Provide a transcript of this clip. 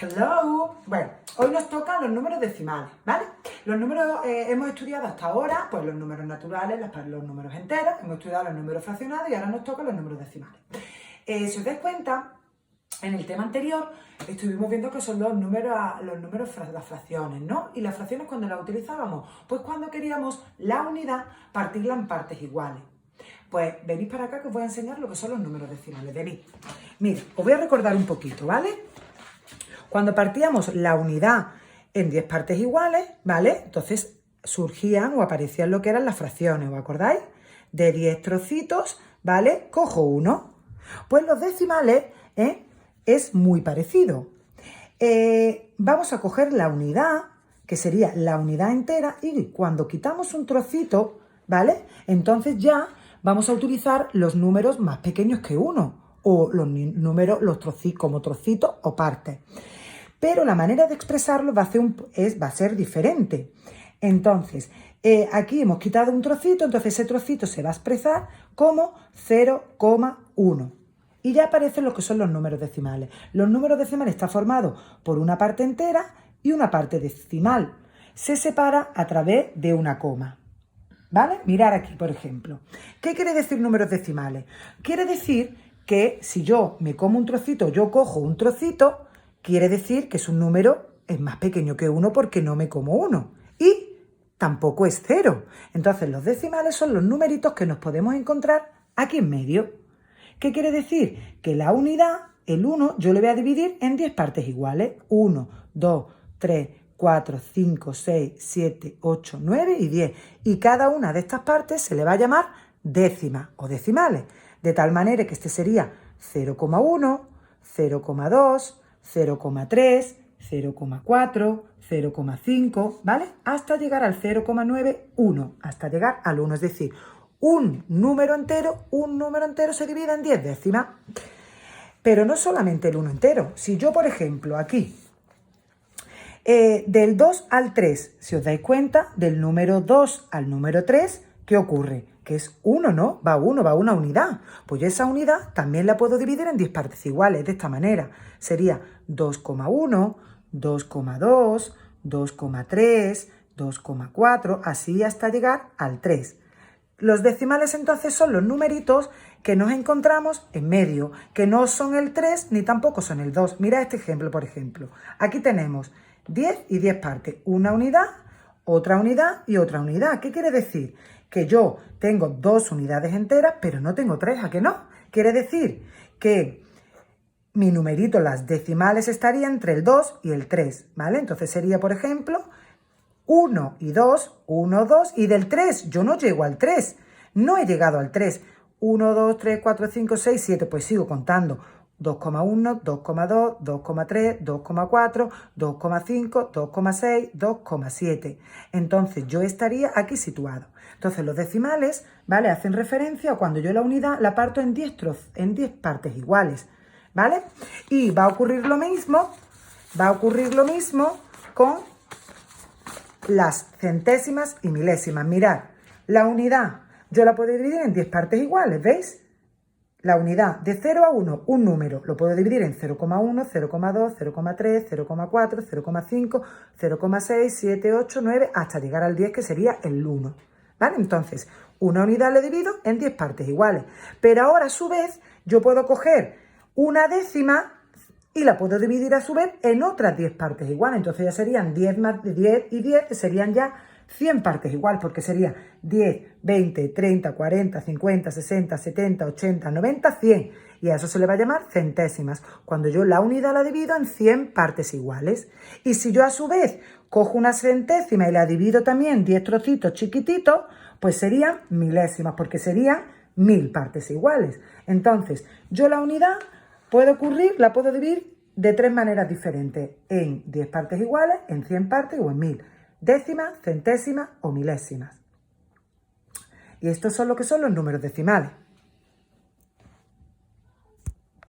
Hello. Bueno, hoy nos tocan los números decimales, ¿vale? Los números, hemos estudiado hasta ahora, pues los números naturales, los números enteros, hemos estudiado los números fraccionados y ahora nos tocan los números decimales. Si os dais cuenta, en el tema anterior estuvimos viendo que son los números, las fracciones, ¿no? Y las fracciones, ¿cuando las utilizábamos? Pues cuando queríamos la unidad partirla en partes iguales. Pues venid para acá que os voy a enseñar lo que son los números decimales. Venid. Mira, os voy a recordar un poquito, ¿vale? Cuando partíamos la unidad en 10 partes iguales, ¿vale? Entonces surgían o aparecían lo que eran las fracciones, ¿os acordáis? De 10 trocitos, ¿vale? Cojo uno. Pues los decimales, es muy parecido. Vamos a coger la unidad, que sería la unidad entera, y cuando quitamos un trocito, ¿vale? Entonces ya vamos a utilizar los números más pequeños que uno, o los números, como trocitos o partes. Pero la manera de expresarlo va a ser diferente. Entonces, aquí hemos quitado un trocito, entonces ese trocito se va a expresar como 0,1. Y ya aparecen lo que son los números decimales. Los números decimales están formados por una parte entera y una parte decimal. Se separa a través de una coma. ¿Vale? Mirad aquí, por ejemplo. ¿Qué quiere decir números decimales? Quiere decir que si yo me como un trocito, yo cojo un trocito, quiere decir que es un número es más pequeño que 1 porque no me como 1. Y tampoco es 0. Entonces los decimales son los numeritos que nos podemos encontrar aquí en medio. ¿Qué quiere decir? Que la unidad, el 1, yo le voy a dividir en 10 partes iguales. 1, 2, 3, 4, 5, 6, 7, 8, 9 y 10. Y cada una de estas partes se le va a llamar décimas o decimales. De tal manera que este sería 0,1, 0,2, 0,3, 0,4, 0,5, ¿vale? Hasta llegar al 0,91, hasta llegar al 1. Es decir, un número entero se divide en 10 décimas. Pero no solamente el 1 entero. Si yo, por ejemplo, aquí, del 2 al 3, si os dais cuenta, del número 2 al número 3, ¿qué ocurre? Que es 1, ¿no? Va una unidad. Pues yo esa unidad también la puedo dividir en 10 partes iguales, de esta manera. Sería 2,1, 2,2, 2,3, 2,4, así hasta llegar al 3. Los decimales entonces son los numeritos que nos encontramos en medio, que no son el 3 ni tampoco son el 2. Mira este ejemplo, por ejemplo. Aquí tenemos 10 y 10 partes. Una unidad, otra unidad y otra unidad. ¿Qué quiere decir? Que yo tengo 2 unidades enteras, pero no tengo 3, ¿a que no? Quiere decir que mi numerito, las decimales, estarían entre el 2 y el 3, ¿vale? Entonces sería, por ejemplo, 1 y 2, 1, 2, y del 3 yo no llego al 3, no he llegado al 3. 1, 2, 3, 4, 5, 6, 7, pues sigo contando. 2,1, 2,2, 2,3, 2,4, 2,5, 2,6, 2,7. Entonces yo estaría aquí situado. Entonces los decimales, ¿vale? Hacen referencia a cuando yo la unidad la parto en 10 partes iguales, ¿vale? Y va a ocurrir lo mismo con las centésimas y milésimas. Mirad, la unidad yo la puedo dividir en 10 partes iguales, ¿veis? La unidad de 0 a 1, un número, lo puedo dividir en 0,1, 0,2, 0,3, 0,4, 0,5, 0,6, 7, 8, 9, hasta llegar al 10, que sería el 1. ¿Vale? Entonces, una unidad la divido en 10 partes iguales. Pero ahora, a su vez, yo puedo coger una décima y la puedo dividir a su vez en otras 10 partes iguales. Entonces ya serían 10 más 10 y 10, serían ya 100 partes igual, porque sería 10, 20, 30, 40, 50, 60, 70, 80, 90, 100. Y a eso se le va a llamar centésimas, cuando yo la unidad la divido en 100 partes iguales. Y si yo a su vez cojo una centésima y la divido también en 10 trocitos chiquititos, pues serían milésimas, porque serían 1000 partes iguales. Entonces, yo la unidad la puedo dividir de 3 maneras diferentes: en 10 partes iguales, en 100 partes o en 1000. Décimas, centésimas o milésimas. Y estos son lo que son los números decimales.